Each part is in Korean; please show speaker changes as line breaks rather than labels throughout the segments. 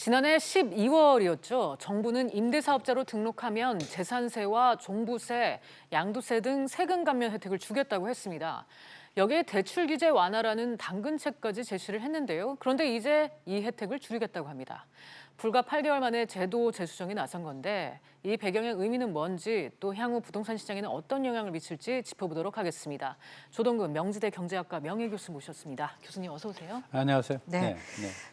지난해 12월이었죠. 정부는 임대사업자로 등록하면 재산세와 종부세, 양도세 등 세금 감면 혜택을 주겠다고 했습니다. 여기에 대출 규제 완화라는 당근책까지 제시를 했는데요. 그런데 이제 이 혜택을 줄이겠다고 합니다. 불과 8개월 만에 제도 재수정에 나선 건데 이 배경의 의미는 뭔지 또 향후 부동산 시장에는 어떤 영향을 미칠지 짚어보도록 하겠습니다. 조동근 명지대 경제학과 명예교수 모셨습니다. 교수님 어서 오세요.
안녕하세요.
네.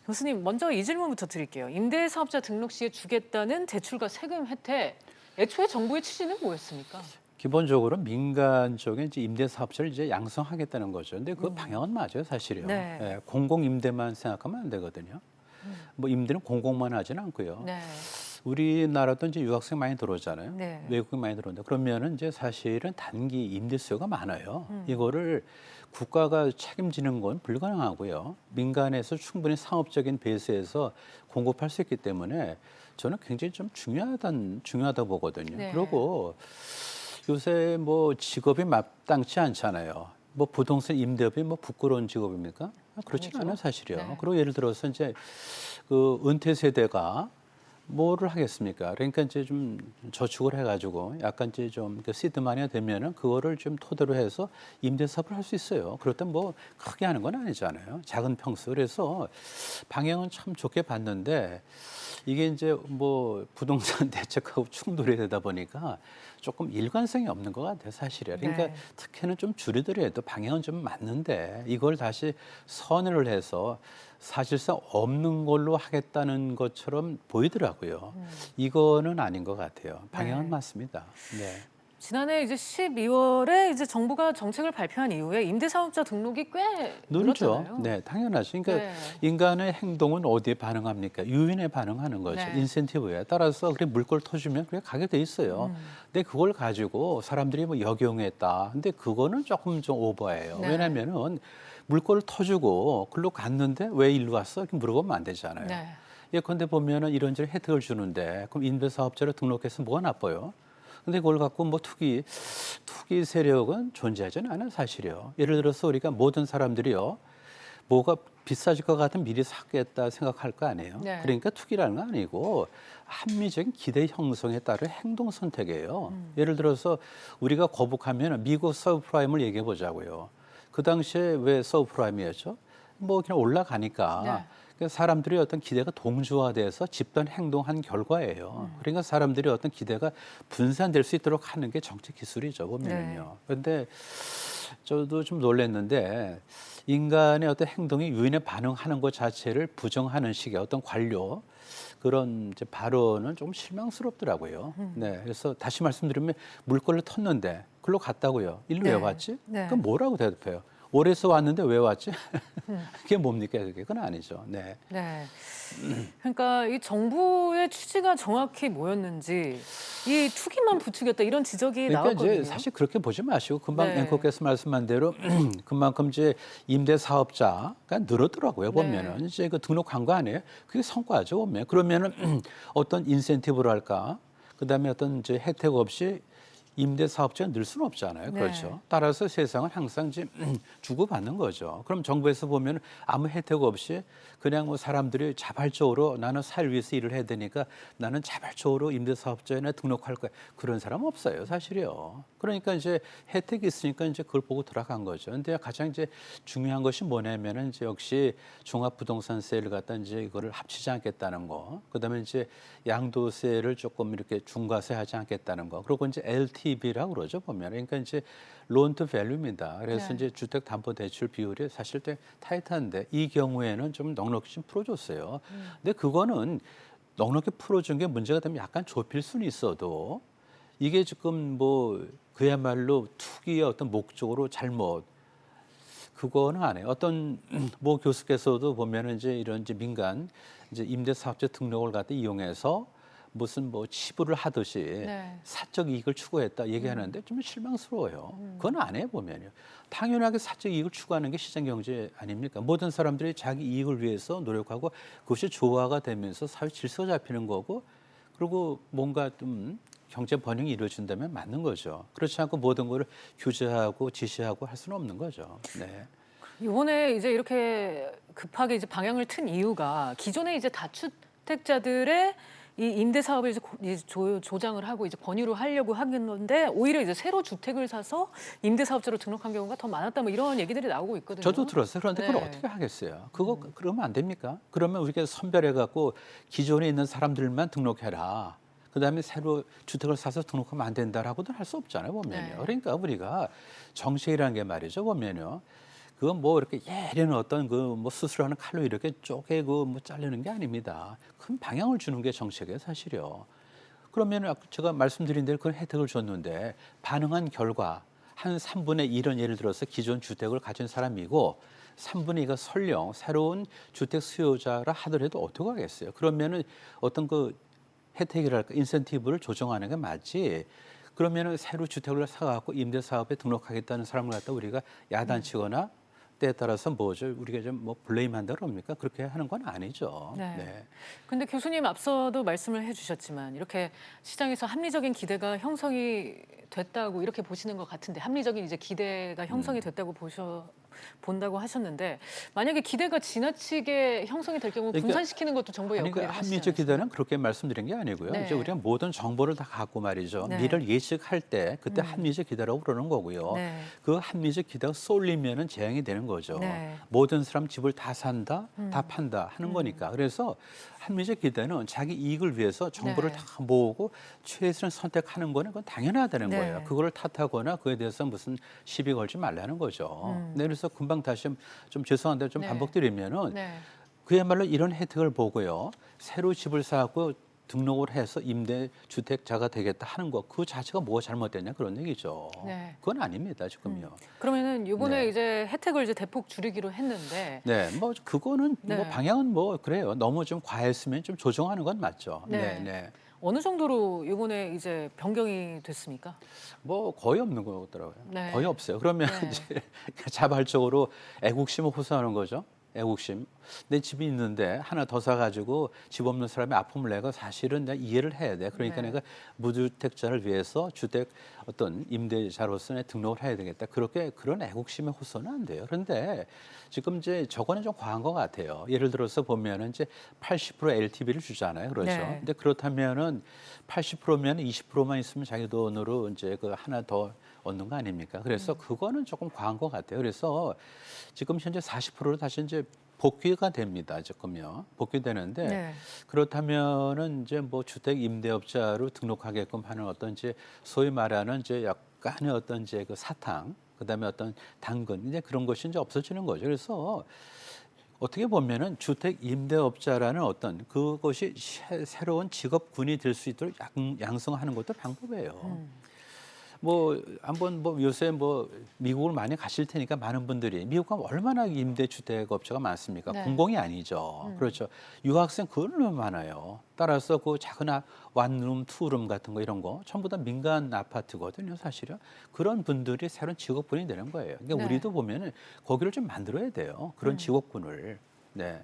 교수님 먼저 이 질문부터 드릴게요. 임대사업자 등록 시에 주겠다는 대출과 세금 혜택. 애초에 정부의 취지는 뭐였습니까?
기본적으로 민간 쪽에 이제 임대사업자를 이제 양성하겠다는 거죠. 근데 그 방향은 맞아요, 사실이요.
네.
예, 공공임대만 생각하면 안 되거든요. 뭐 임대는 공공만 하지는 않고요.
네.
우리나라도 이제 유학생 많이 들어오잖아요.
네.
외국인 많이 들어오는데 그러면은 이제 사실은 단기 임대 수요가 많아요. 이거를 국가가 책임지는 건 불가능하고요. 민간에서 충분히 상업적인 베이스에서 공급할 수 있기 때문에 저는 굉장히 좀 중요하다 보거든요.
네.
그리고 요새 뭐 직업이 마땅치 않잖아요. 뭐 부동산 임대업이 뭐 부끄러운 직업입니까? 그렇지는 않아요, 사실이요.
네.
그리고 예를 들어서 이제 그 은퇴 세대가 뭐를 하겠습니까? 그러니까 이제 좀 저축을 해가지고 약간 이제 좀 시드마니가 되면은 그거를 좀 토대로 해서 임대 사업을 할 수 있어요. 그렇다면 뭐 크게 하는 건 아니잖아요. 작은 평수. 그래서 방향은 참 좋게 봤는데 이게 이제 뭐 부동산 대책하고 충돌이 되다 보니까 조금 일관성이 없는 것 같아요, 사실이요. 그러니까
네.
특혜는 좀 줄이더라도 방향은 좀 맞는데 이걸 다시 선회를 해서 사실상 없는 걸로 하겠다는 것처럼 보이더라고요. 이거는 아닌 것 같아요. 방향은
네.
맞습니다. 네.
지난해 이제 12월에 이제 정부가 정책을 발표한 이후에 임대사업자 등록이 꽤
늘죠.
늘었잖아요.
네, 당연하죠. 그러니까
네.
인간의 행동은 어디에 반응합니까? 유인에 반응하는 거죠.
네.
인센티브에 따라서 그래 물꼬를 터주면 그게 가게 돼 있어요. 근데 그걸 가지고 사람들이 뭐 역용했다. 근데 그거는 조금 좀 오버예요.
네.
왜냐면은 물꼬를 터주고 글로 갔는데 왜 일로 왔어? 이렇게 물어보면 안 되잖아요.
네.
예컨대 보면은 이런저런 혜택을 주는데 그럼 임대사업자로 등록해서 뭐가 나빠요? 근데 그걸 갖고 뭐 투기 세력은 존재하지는 않아요, 사실이요. 예를 들어서 우리가 모든 사람들이요, 뭐가 비싸질 것 같으면 미리 사겠다 생각할 거 아니에요.
네.
그러니까 투기라는 건 아니고 합리적인 기대 형성에 따른 행동 선택이에요. 예를 들어서 우리가 거북하면 미국 서브프라임을 얘기해 보자고요. 그 당시에 왜 서브프라임이었죠? 뭐 그냥 올라가니까
네.
그러니까 사람들이 어떤 기대가 동조화돼서 집단 행동한 결과예요. 그러니까 사람들이 어떤 기대가 분산될 수 있도록 하는 게 정책 기술이죠, 보면은요. 그런데 저도 좀 놀랐는데 인간의 어떤 행동이 유인에 반응하는 것 자체를 부정하는 식의 어떤 관료 그런 이제 발언은 좀 실망스럽더라고요. 네, 그래서 다시 말씀드리면 물건을 텄는데 글로 갔다고요. 일로 왜
네.
왔지?
네.
그럼 뭐라고 대답해요? 올해서 왔는데 왜 왔지? 그게 뭡니까? 그게 그건 아니죠. 네.
네. 그러니까 이 정부의 취지가 정확히 뭐였는지 이 투기만 부추겼다 이런 지적이
그러니까
나왔거든요.
이제 사실 그렇게 보지 마시고 금방
네.
앵커께서 말씀한 대로 그만큼 이제 임대 사업자가 늘었더라고요.
네.
보면은 이제 그 등록한 거 아니에요? 그게 성과죠. 보면 그러면은 어떤 인센티브를 할까? 그다음에 어떤 이제 혜택 없이 임대 사업자가 늘 수는 없잖아요.
네.
그렇죠. 따라서 세상은 항상 이제 주고받는 거죠. 그럼 정부에서 보면 아무 혜택 없이 그냥 뭐 사람들이 자발적으로 나는 살 위해서 일을 해야 되니까 나는 자발적으로 임대 사업자에 등록할 거야. 그런 사람 없어요, 사실이요. 그러니까 이제 혜택이 있으니까 이제 그걸 보고 들어간 거죠. 근데 가장 이제 중요한 것이 뭐냐면은 이제 역시 종합부동산세를 갖다 이제 이거를 합치지 않겠다는 거. 그다음에 이제 양도세를 조금 이렇게 중과세하지 않겠다는 거. 그리고 이제 LTV라고 그러죠, 보면. 그러니까 이제 론 투 밸류입니다. 그래서
네.
이제 주택담보대출 비율이 사실 때 타이트한데 이 경우에는 좀 넉넉히 좀 풀어줬어요. 근데 그거는 넉넉히 풀어준 게 문제가 되면 약간 좁힐 수는 있어도 이게 지금 뭐 그야말로 투기의 어떤 목적으로 잘못 그거는 안 해요. 어떤 뭐 교수께서도 보면은 이제 이런 이제 민간 이제 임대사업자 등록을 갖다 이용해서 무슨 뭐 치부를 하듯이
네.
사적 이익을 추구했다 얘기하는데 좀 실망스러워요. 그건 안 해 보면요. 당연하게 사적 이익을 추구하는 게 시장 경제 아닙니까? 모든 사람들이 자기 이익을 위해서 노력하고 그것이 조화가 되면서 사회 질서가 잡히는 거고 그리고 뭔가 좀 경제 번영이 이루어진다면 맞는 거죠. 그렇지 않고 모든 거를 규제하고 지시하고 할 수는 없는 거죠. 네.
이번에 이제 이렇게 급하게 이제 방향을 튼 이유가 기존에 이제 무주택자들의 이 임대 사업을 이제 조장을 하고 이제 권유를 하려고 하는 건데 오히려 이제 새로 주택을 사서 임대 사업자로 등록한 경우가 더 많았다 뭐 이런 얘기들이 나오고 있거든요.
저도 들었어요. 그런데 그걸
네.
어떻게 하겠어요? 그거 그러면 안 됩니까? 그러면 우리가 선별해 갖고 기존에 있는 사람들만 등록해라. 그다음에 새로 주택을 사서 등록하면 안 된다라고도 할 수 없잖아요, 보면요.
네.
그러니까 우리가 정책이라는 게 말이죠, 보면요. 그건 뭐 이렇게 예리한 어떤 그 뭐 수술하는 칼로 이렇게 쪼개고 뭐 자르는 게 아닙니다. 큰 방향을 주는 게 정책이에요, 사실요. 그러면 아까 제가 말씀드린 대로 그런 혜택을 줬는데 반응한 결과 한 3분의 1은 예를 들어서 기존 주택을 가진 사람이고 3분의 2가 설령 새로운 주택 수요자라 하더라도 어떻게 하겠어요? 그러면은 어떤 그 혜택이랄까 인센티브를 조정하는 게 맞지. 그러면은 새로 주택을 사갖고 임대 사업에 등록하겠다는 사람을 갖다 우리가 야단치거나 때에 따라서 뭐죠? 우리가 좀 뭐 블레임한다 그럽니까? 그렇게 하는 건 아니죠.
네.
네.
근데 교수님 앞서도 말씀을 해주셨지만 이렇게 시장에서 합리적인 기대가 형성이 됐다고 이렇게 보시는 것 같은데 합리적인 이제 기대가 형성이 됐다고 본다고 하셨는데 만약에 기대가 지나치게 형성이 될 경우
그러니까
분산시키는 것도 정부의
아니,
역할이라고 하시지
합리적
않았어요?
기대는 그렇게 말씀드린 게 아니고요.
네.
이제 우리가 모든 정보를 다 갖고 말이죠.
네.
미래를 예측할 때 그때 합리적 기대라고 그러는 거고요.
네.
그 합리적 기대가 쏠리면은 재앙이 되는 거죠.
네.
모든 사람 집을 다 산다, 다 판다 하는 거니까. 그래서 합리적 기대는 자기 이익을 위해서 정보를
네.
다 모으고 최선을 선택하는 거는 그건 당연하다는
네.
거예요. 그거를 탓하거나 그에 대해서 무슨 시비 걸지 말라는 거죠. 네, 그래서 금방 다시 좀 죄송한데 좀
네.
반복드리면은
네.
그야말로 이런 혜택을 보고요. 새로 집을 사고 등록을 해서 임대 주택자가 되겠다 하는 거 그 자체가 뭐가 잘못됐냐 그런 얘기죠.
네.
그건 아닙니다 지금요.
그러면은 이번에
네.
이제 혜택을 이제 대폭 줄이기로 했는데
네, 뭐 그거는
네.
뭐 방향은 뭐 그래요. 너무 좀 과했으면 좀 조정하는 건 맞죠.
네.
네, 네.
어느 정도로 이번에 이제 변경이 됐습니까?
뭐 거의 없는 거더라고요.
네.
거의 없어요. 그러면
네.
이제 자발적으로 애국심을 호소하는 거죠. 애국심. 내 집이 있는데 하나 더 사가지고 집 없는 사람의 아픔을 내가 사실은 내가 이해를 해야 돼. 그러니까
네.
내가 무주택자를 위해서 주택 어떤 임대자로서 등록을 해야 되겠다. 그렇게 그런 애국심의 호소는 안 돼요. 그런데 지금 이제 저거는 좀 과한 것 같아요. 예를 들어서 보면은 이제 80% LTV를 주잖아요. 그렇죠.
네.
근데 그렇다면은 80%면 20%만 있으면 자기 돈으로 이제 그 하나 더 얻는 거 아닙니까? 그래서 그거는 조금 과한 것 같아요. 그래서 지금 현재 40%로 다시 이제 복귀가 됩니다. 지금요. 복귀되는데
네.
그렇다면은 이제 뭐 주택 임대업자로 등록하게끔 하는 어떤 이제 소위 말하는 이제 약간의 어떤 이제 그 사탕, 그다음에 어떤 당근 이제 그런 것이 이제 없어지는 거죠. 그래서 어떻게 보면은 주택 임대업자라는 어떤 그것이 새로운 직업군이 될 수 있도록 양성하는 것도 방법이에요. 뭐 한번 뭐 요새 뭐 미국을 많이 가실 테니까 많은 분들이 미국은 얼마나 임대주택 업체가 많습니까?
네.
공공이 아니죠. 그렇죠. 유학생 그걸로 많아요. 따라서 그 작은 원룸, 투룸 같은 거 이런 거 전부 다 민간 아파트거든요, 사실은. 그런 분들이 새로운 직업군이 되는 거예요. 그러니까
네.
우리도 보면은 거기를 좀 만들어야 돼요. 그런 직업군을. 네.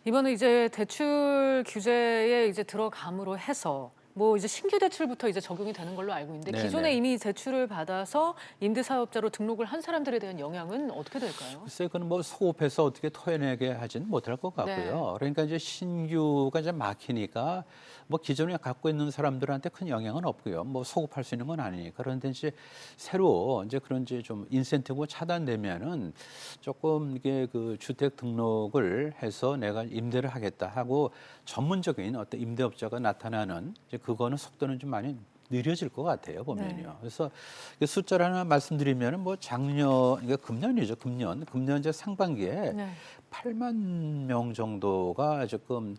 이번에 이제 대출 규제에 이제 들어감으로 해서 뭐 이제 신규 대출부터 이제 적용이 되는 걸로 알고 있는데
네네.
기존에 이미 대출을 받아서 임대사업자로 등록을 한 사람들에 대한 영향은 어떻게 될까요?
글쎄, 그건 뭐 소급해서 어떻게 토해내게 하지는 못할 것 같고요.
네.
그러니까 이제 신규가 이제 막히니까 뭐 기존에 갖고 있는 사람들한테 큰 영향은 없고요. 뭐 소급할 수 있는 건 아니니까. 그런데 이제 새로 이제 그런 이제 좀 인센티브가 차단되면은 조금 이게 그 주택 등록을 해서 내가 임대를 하겠다 하고 전문적인 어떤 임대업자가 나타나는 이제 그거는 속도는 좀 많이 느려질 것 같아요 보면요.
네.
그래서 그 숫자를 하나 말씀드리면은 뭐 작년 그러니까 금년이죠. 금년 이제 상반기에
네.
8만 명 정도가 지금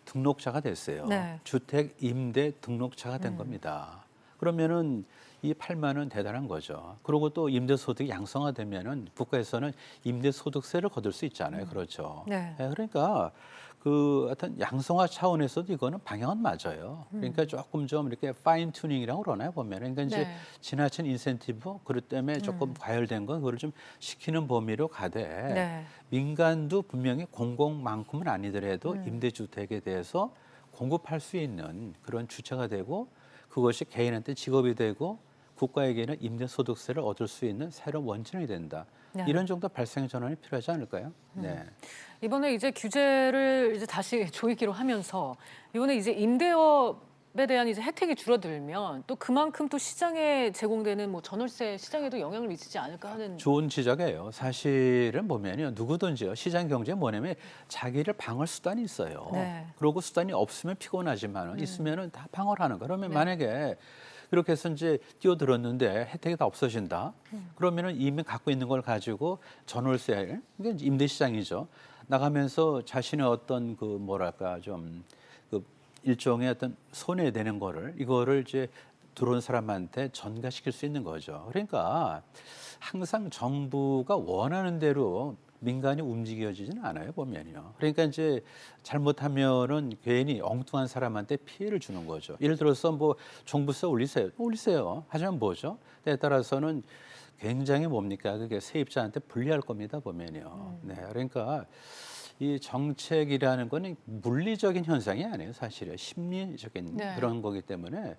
등록자가 됐어요.
네.
주택 임대 등록자가 된 겁니다. 그러면은 이 8만은 대단한 거죠. 그리고 또 임대소득이 양성화되면은 국가에서는 임대소득세를 거둘 수 있잖아요. 그렇죠.
네.
네, 그러니까 그 하여튼 양성화 차원에서도 이거는 방향은 맞아요. 그러니까 조금 좀 이렇게 파인 튜닝이라고 그러나요 보면. 그러니까 이제
네.
지나친 인센티브 그것 때문에 조금 과열된 건 그걸 좀 시키는 범위로 가되
네.
민간도 분명히 공공만큼은 아니더라도 임대주택에 대해서 공급할 수 있는 그런 주체가 되고 그것이 개인한테 직업이 되고 국가에게는 임대소득세를 얻을 수 있는 새로운 원천이 된다.
네.
이런 정도 발생 전환이 필요하지 않을까요? 네.
이번에 이제 규제를 이제 다시 조이기로 하면서 이번에 이제 임대업에 대한 이제 혜택이 줄어들면 또 그만큼 또 시장에 제공되는 뭐 전월세 시장에도 영향을 미치지 않을까 하는.
좋은 지적이에요. 사실은 보면요, 누구든지요, 시장 경제 뭐냐면 자기를 방어할 수단이 있어요.
네.
그러고 수단이 없으면 피곤하지만 있으면은 다 방어를 하는 거. 그러면
네.
만약에 그렇게 해서 이제 뛰어들었는데 혜택이 다 없어진다. 그러면은 이미 갖고 있는 걸 가지고 전월세, 이게 이제 임대 시장이죠. 나가면서 자신의 어떤 그 뭐랄까 좀 그 일종의 어떤 손해되는 거를 이거를 이제 들어온 사람한테 전가시킬 수 있는 거죠. 그러니까 항상 정부가 원하는 대로 민간이 움직여지지는 않아요, 보면요. 그러니까 이제 잘못하면은 괜히 엉뚱한 사람한테 피해를 주는 거죠. 예를 들어서 뭐 종부세 올리세요. 올리세요. 하지만 뭐죠? 때에 따라서는 굉장히 뭡니까? 그게 세입자한테 불리할 겁니다, 보면요. 네. 그러니까 이 정책이라는 거는 물리적인 현상이 아니에요, 사실은. 심리적인
네.
그런 거기 때문에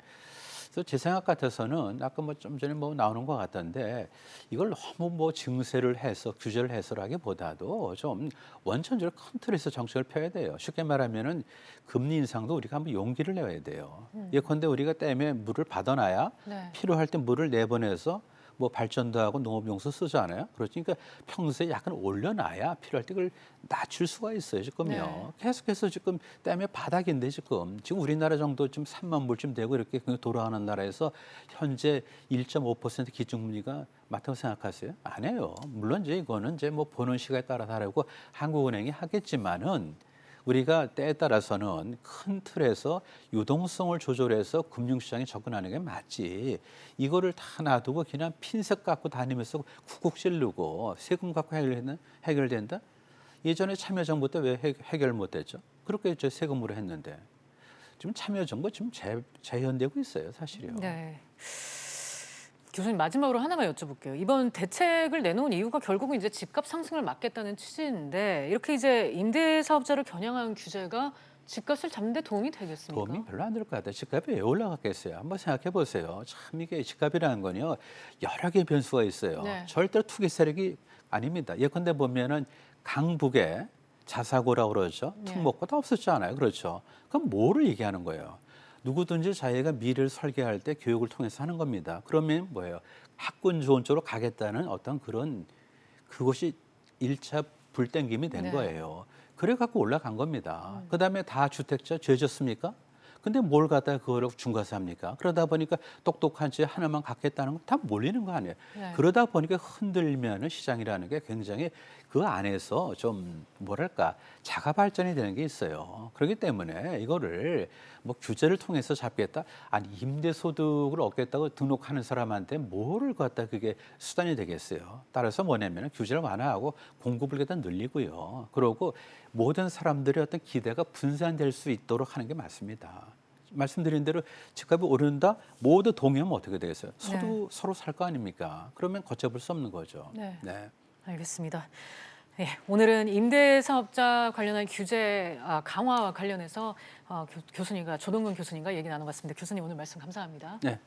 그래서 제 생각 같아서는 아까 뭐 좀 전에 뭐 나오는 것 같던데 이걸 너무 뭐 증세를 해서 규제를 해서라기보다도 좀 원천적으로 큰 틀에서 정책을 펴야 돼요. 쉽게 말하면은 금리 인상도 우리가 한번 용기를 내야 돼요. 예컨대 우리가 댐에 물을 받아놔야
네.
필요할 때 물을 내보내서 뭐 발전도 하고 농업용수 쓰잖아요. 그러니까 평소에 약간 올려놔야 필요할 때 그걸 낮출 수가 있어요. 지금요.
네.
계속해서 지금 댐의 바닥인데 지금 우리나라 정도 좀 3만 불쯤 되고 이렇게 돌아가는 나라에서 현재 1.5% 기준금리가 맞다고 생각하세요? 안 해요. 물론 이제 이거는 이제 뭐 보는 시각에 따라 다르고 한국은행이 하겠지만은 우리가 때에 따라서는 큰 틀에서 유동성을 조절해서 금융시장에 접근하는 게 맞지. 이거를 다 놔두고 그냥 핀셋 갖고 다니면서 쿡쿡 찌르고 세금 갖고 해결된다? 예전에 참여정부 때 왜 해결 못했죠? 그렇게 이제 세금으로 했는데 지금 참여정부 지금 재현되고 있어요, 사실이요.
네. 교수님 마지막으로 하나만 여쭤볼게요. 이번 대책을 내놓은 이유가 결국은 이제 집값 상승을 막겠다는 취지인데 이렇게 이제 임대 사업자를 겨냥한 규제가 집값을 잡는 데 도움이 되겠습니까?
도움이 별로 안 될 것 같아요. 집값이 왜 올라갔겠어요? 한번 생각해 보세요. 참 이게 집값이라는 건요, 여러 개의 변수가 있어요.
네.
절대로 투기 세력이 아닙니다. 예컨대 보면은 강북에 자사고라고 그러죠.
네.
특목고 다 없었잖아요. 그렇죠. 그럼 뭐를 얘기하는 거예요? 누구든지 자기가 미래를 설계할 때 교육을 통해서 하는 겁니다. 그러면 뭐예요? 학군 좋은 쪽으로 가겠다는 어떤 그런 그것이 일차 불땡김이 된
네.
거예요. 그래 갖고 올라간 겁니다. 그다음에 다 주택자 죄졌습니까? 근데 뭘 갖다가 그거를 중과세 합니까? 그러다 보니까 똑똑한 지 하나만 갖겠다는 거 다 몰리는 거 아니에요.
네.
그러다 보니까 흔들면은 시장이라는 게 굉장히 그 안에서 좀 뭐랄까 자가 발전이 되는 게 있어요. 그렇기 때문에 이거를 뭐 규제를 통해서 잡겠다, 아니 임대소득을 얻겠다고 등록하는 사람한테 뭐를 갖다 그게 수단이 되겠어요. 따라서 뭐냐면 규제를 완화하고 공급을 갖다 늘리고요. 그러고 모든 사람들의 어떤 기대가 분산될 수 있도록 하는 게 맞습니다. 말씀드린 대로 집값이 오른다, 모두 동의하면 어떻게 되겠어요? 서로 살 거 아닙니까? 그러면 걷잡을 수 없는 거죠.
네.
네.
알겠습니다. 예, 오늘은 임대사업자 관련한 규제 강화와 관련해서 교수님과 조동근 교수님과 얘기 나눠봤습니다. 교수님 오늘 말씀 감사합니다.
네.